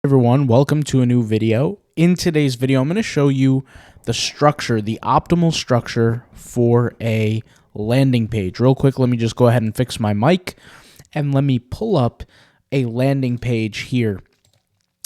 Everyone, welcome to a new video. In today's video, I'm going to show you the structure, the optimal structure for a landing page. Real quick, let me just go ahead and fix my mic and let me pull up a landing page here.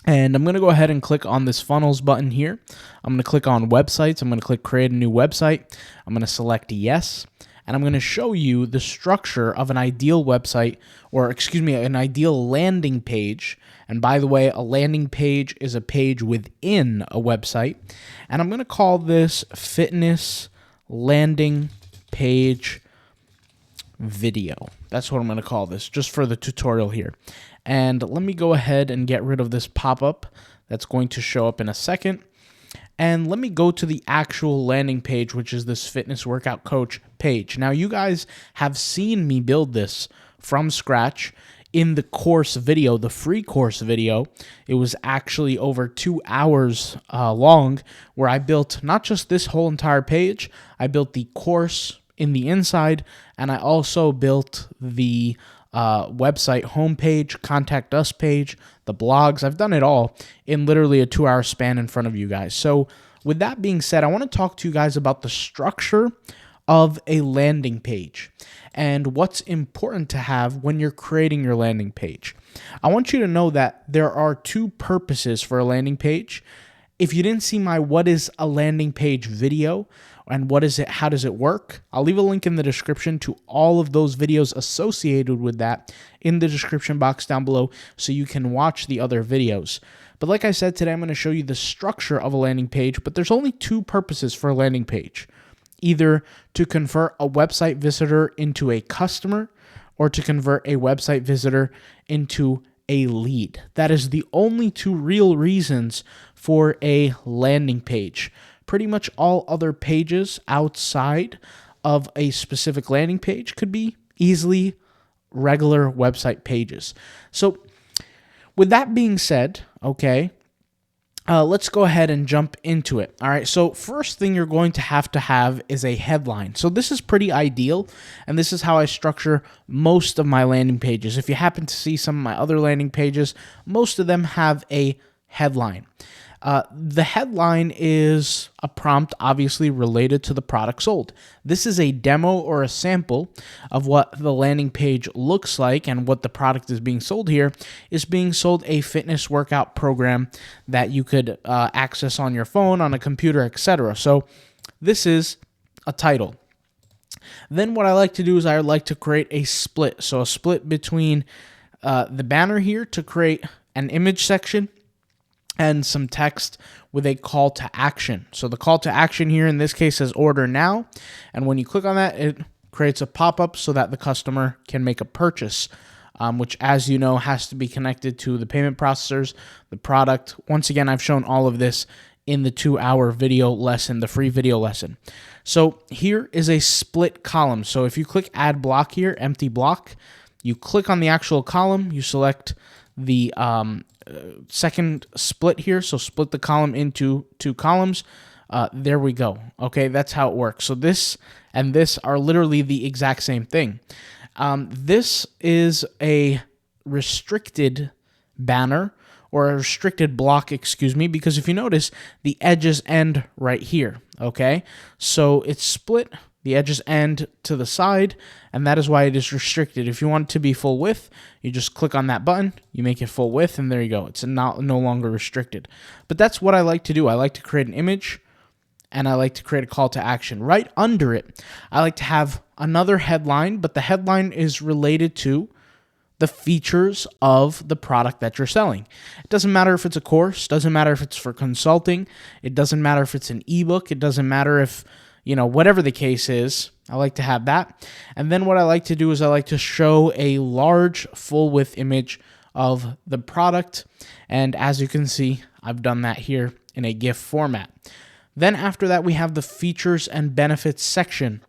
And I'm going to go ahead and click on this funnels button here. I'm going to click on websites. I'm going to click create a new website. I'm going to select yes. And I'm going to show you the structure of an ideal website, or excuse me, an ideal landing page. And by the way, a landing page is a page within a website. And I'm going to call this fitness landing page video. That's what I'm going to call this, just for the tutorial here. And let me go ahead and get rid of this pop-up that's going to show up in a second. And let me go to the actual landing page, which is this fitness workout coach page. Now, you guys have seen me build this from scratch in the course video, the free course video. It was actually over 2 hours long, where I built not just this whole entire page, I built the course in the inside, and I also built the website homepage, contact us page, the blogs. I've done it all in literally a 2 hour span in front of you guys. So with that being said, I want to talk to you guys about the structure of a landing page and what's important to have when you're creating your landing page. I want you to know that there are two purposes for a landing page. If you didn't see my what is a landing page video and what is it, how does it work, I'll leave a link in the description to all of those videos associated with that in the description box down below so you can watch the other videos. But like I said, today I'm going to show you the structure of a landing page, but there's only two purposes for a landing page. Either to convert a website visitor into a customer or to convert a website visitor into a lead. That is the only two real reasons for a landing page. Pretty much all other pages outside of a specific landing page could be easily regular website pages. So with that being said, okay, let's go ahead and jump into it. All right, so first thing you're going to have is a headline. So this is pretty ideal, and this is how I structure most of my landing pages. If you happen to see some of my other landing pages, most of them have a headline. The headline is a prompt obviously related to the product sold. This is a demo or a sample of what the landing page looks like, and what the product is being sold here is being sold a fitness workout program that you could access on your phone, on a computer, etc. So this is a title. Then what I like to do is I like to create a split. So a split between the banner here to create an image section and some text with a call to action. So the call to action here in this case says order now. And when you click on that, it creates a pop-up so that the customer can make a purchase, which, as you know, has to be connected to the payment processors, the product. Once again, I've shown all of this in the 2 hour video lesson, the free video lesson. So here is a split column. So if you click add block here, empty block, you click on the actual column, you select the second split here, so split the column into two columns. There we go. Okay, that's how it works. So this and this are literally the exact same thing. This is a restricted banner, or a restricted block, excuse me, because if you notice, the edges end right here. Okay, so it's split. The edges end to the side, and that is why it is restricted. If you want it to be full width, you just click on that button, you make it full width, and there you go. It's no longer restricted. But that's what I like to do. I like to create an image, and I like to create a call to action. Right under it, I like to have another headline, but the headline is related to the features of the product that you're selling. It doesn't matter if it's a course, doesn't matter if it's for consulting, it doesn't matter if it's an ebook, it doesn't matter if, you know, whatever the case is, I like to have that. And then what I like to do is I like to show a large full width image of the product. And as you can see, I've done that here in a GIF format. Then after that, we have the features and benefits section.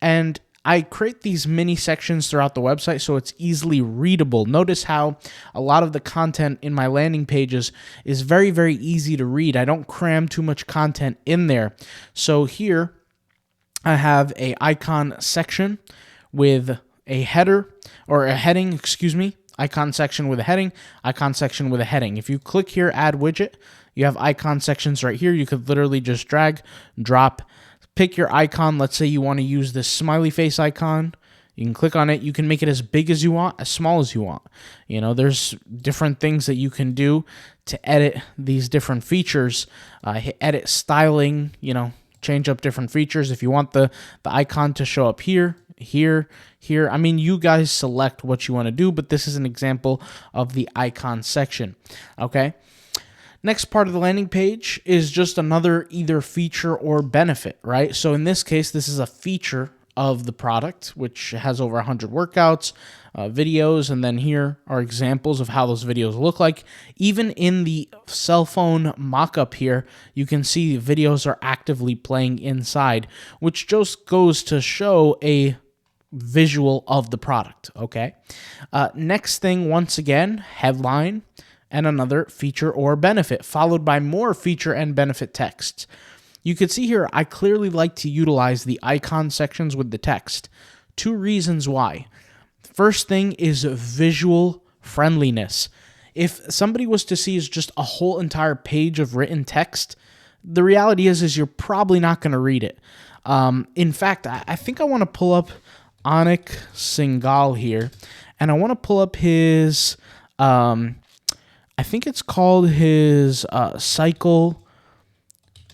And I create these mini sections throughout the website so it's easily readable. Notice how a lot of the content in my landing pages is very, very easy to read. I don't cram too much content in there. So here, I have a icon section with a header, or a heading, excuse me, icon section with a heading, icon section with a heading. If you click here, add widget, you have icon sections right here. You could literally just drag, drop, pick your icon. Let's say you want to use this smiley face icon. You can click on it. You can make it as big as you want, as small as you want. You know, there's different things that you can do to edit these different features. Hit edit styling, you know, change up different features. If you want the icon to show up here, here. I mean, you guys select what you want to do, but this is an example of the icon section. Okay. Next part of the landing page is just another either feature or benefit, right? So in this case, this is a feature of the product, which has over 100 workouts, videos, and then here are examples of how those videos look like. Even in the cell phone mock-up here, you can see videos are actively playing inside, which just goes to show a visual of the product, okay? Next thing, once again, headline and another feature or benefit, followed by more feature and benefit texts. You can see here, I clearly like to utilize the icon sections with the text. Two reasons why. First thing is visual friendliness. If somebody was to see just a whole entire page of written text, the reality is you're probably not going to read it. In fact, I think I want to pull up Anik Singhal here, and I want to pull up his, I think it's called his Cycle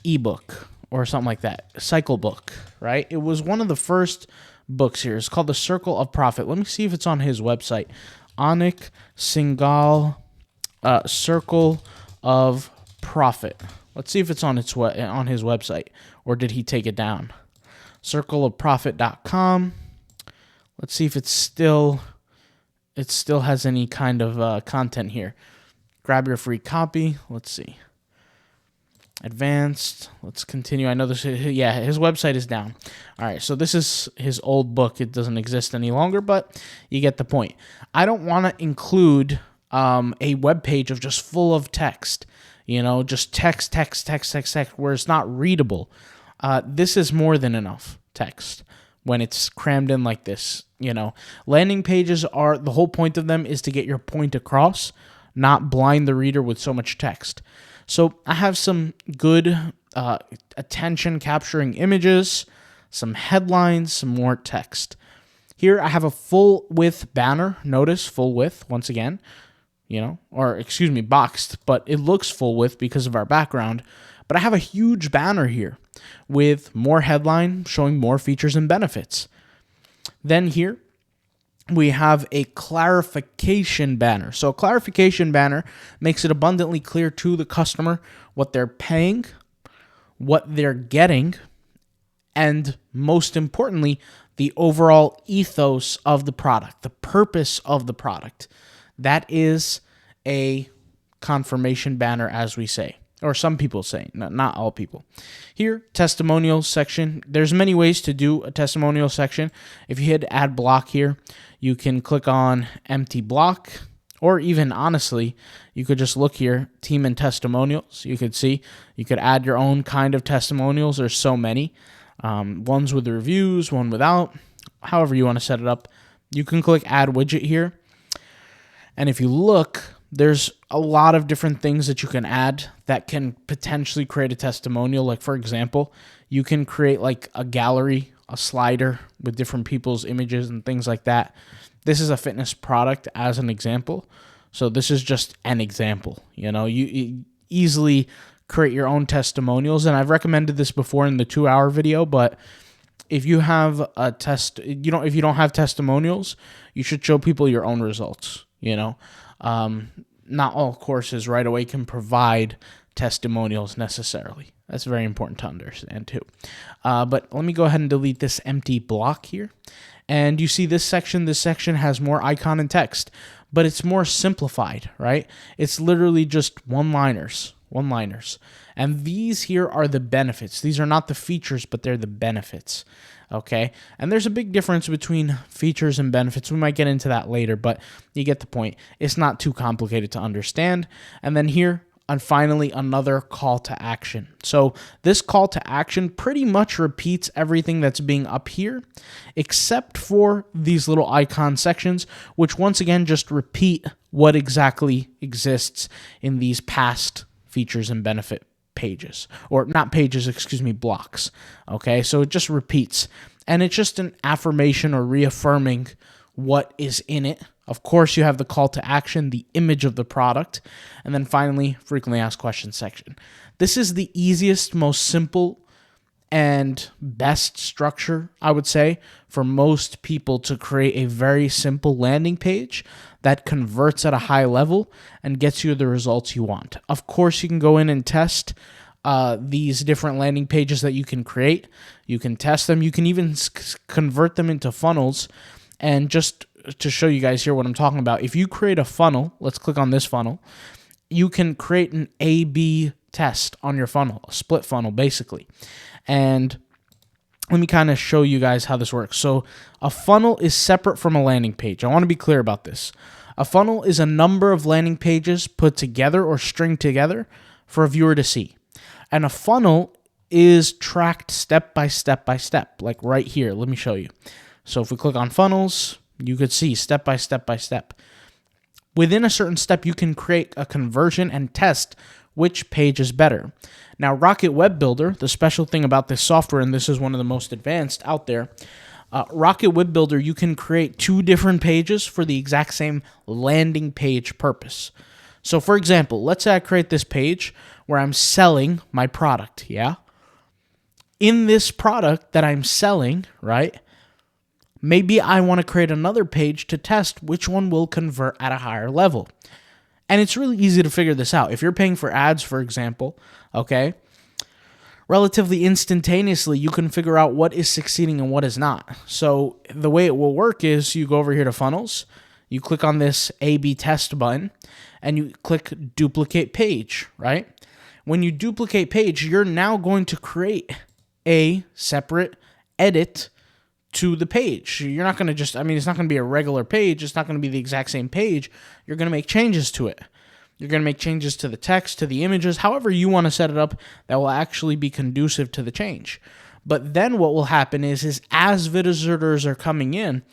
ebook or something like that. Cycle book, right? It was one of the first books here. It's called The Circle of Profit. Let me see if it's on his website. Anik Singhal, Circle of Profit. Let's see if it's on his website, or did he take it down? Circleofprofit.com. Let's see if it still has any kind of content here. Grab your free copy. Let's see. Advanced. Let's continue. I know this. Yeah, his website is down. All right, so this is his old book. It doesn't exist any longer, but you get the point. I don't want to include a web page of just full of text. You know, just text, where it's not readable. This is more than enough text when it's crammed in like this. You know, landing pages are, the whole point of them is to get your point across, not blind the reader with so much text. So I have some good attention capturing images, some headlines, some more text. Here I have a full width banner. Notice full width once again, you know, or excuse me, boxed, but it looks full width because of our background. But I have a huge banner here with more headline showing more features and benefits. Then here we have a clarification banner. So a clarification banner makes it abundantly clear to the customer what they're paying, what they're getting, and most importantly, the overall ethos of the product, the purpose of the product. That is a confirmation banner, as we say, or some people say, not all people. Here, testimonials section. There's many ways to do a testimonial section. If you hit add block here, you can click on empty block, or even honestly, you could just look here, team and testimonials. You could see, you could add your own kind of testimonials. There's so many. Ones with reviews, one without, however you want to set it up. You can click add widget here. And if you look, there's a lot of different things that you can add that can potentially create a testimonial. Like, for example, you can create like a gallery, a slider with different people's images and things like that. This is a fitness product as an example. So this is just an example. You know, you easily create your own testimonials. And I've recommended this before in the 2-hour video, but if you have a if you don't have testimonials, you should show people your own results, you know. Not all courses right away can provide testimonials necessarily. That's very important to understand too. But let me go ahead and delete this empty block here. And you see this section has more icon and text, but it's more simplified, right? It's literally just one-liners. And these here are the benefits. These are not the features, but they're the benefits. Okay, and there's a big difference between features and benefits. We might get into that later, but you get the point. It's not too complicated to understand. And then here, and finally another call to action. So this call to action pretty much repeats everything that's being up here, except for these little icon sections, which once again just repeat what exactly exists in these past features and benefit pages, or not pages, excuse me, blocks. Okay, so it just repeats, and it's just an affirmation or reaffirming what is in it. Of course, you have the call to action, the image of the product, and then finally, frequently asked questions section. This is the easiest, most simple, and best structure, I would say, for most people to create a very simple landing page that converts at a high level and gets you the results you want. Of course, you can go in and test these different landing pages that you can create. You can test them. You can even convert them into funnels. And just to show you guys here what I'm talking about, if you create a funnel, let's click on this funnel, you can create an A/B test on your funnel, a split funnel basically. And let me kind of show you guys how this works. So a funnel is separate from a landing page. I want to be clear about this. A funnel is a number of landing pages put together or stringed together for a viewer to see. And a funnel is tracked step by step by step, like right here. Let me show you. So if we click on funnels, you could see step by step by step. Within a certain step, you can create a conversion and test which page is better. Now, Rocket Web Builder, the special thing about this software, and this is one of the most advanced out there, Rocket Web Builder, you can create two different pages for the exact same landing page purpose. So for example, let's say I create this page where I'm selling my product, yeah? In this product that I'm selling, right, maybe I want to create another page to test which one will convert at a higher level. And it's really easy to figure this out. If you're paying for ads, for example, okay, relatively instantaneously, you can figure out what is succeeding and what is not. So the way it will work is you go over here to funnels, you click on this A/B test button, and you click duplicate page, right? When you duplicate page, you're now going to create a separate edit to the page. You're not going to just, it's not going to be a regular page. It's not going to be the exact same page. You're going to make changes to it. You're going to make changes to the text, to the images, however you want to set it up that will actually be conducive to the change. But then what will happen is as visitors are coming in,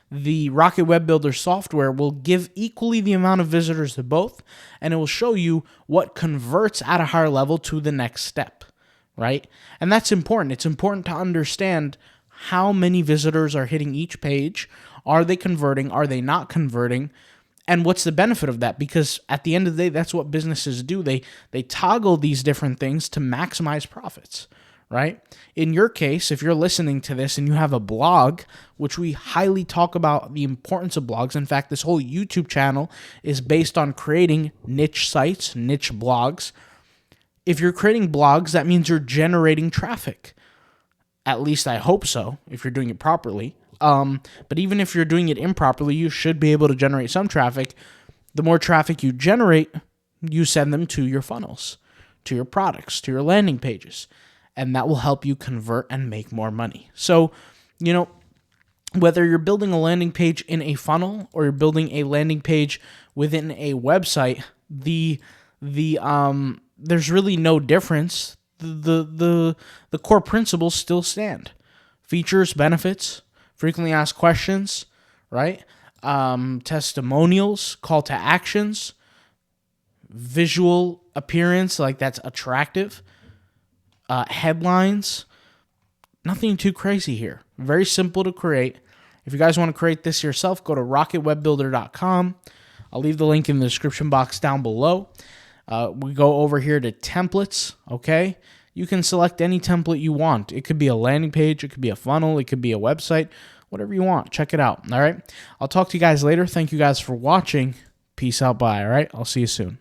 the Rocket Web Builder software will give equally the amount of visitors to both, and it will show you what converts at a higher level to the next step, right? And that's important. It's important to understand how many visitors are hitting each page. Are they converting? Are they not converting? And what's the benefit of that? Because at the end of the day, that's what businesses do. They toggle these different things to maximize profits, right? In your case, if you're listening to this and you have a blog, which we highly talk about the importance of blogs. In fact, this whole YouTube channel is based on creating niche sites, niche blogs. If you're creating blogs, that means you're generating traffic. At least I hope so, if you're doing it properly. But even if you're doing it improperly, you should be able to generate some traffic. The more traffic you generate, you send them to your funnels, to your products, to your landing pages. And that will help you convert and make more money. So, whether you're building a landing page in a funnel or you're building a landing page within a website, there's really no difference. The core principles still stand. Features, benefits, frequently asked questions, right? Testimonials, call to actions, visual appearance, like that's attractive, headlines. Nothing too crazy here. Very simple to create. If you guys want to create this yourself, go to rocketwebbuilder.com. I'll leave the link in the description box down below. We go over here to templates, okay? You can select any template you want. It could be a landing page, it could be a funnel, it could be a website, whatever you want. Check it out, all right? I'll talk to you guys later. Thank you guys for watching. Peace out, bye, all right? I'll see you soon.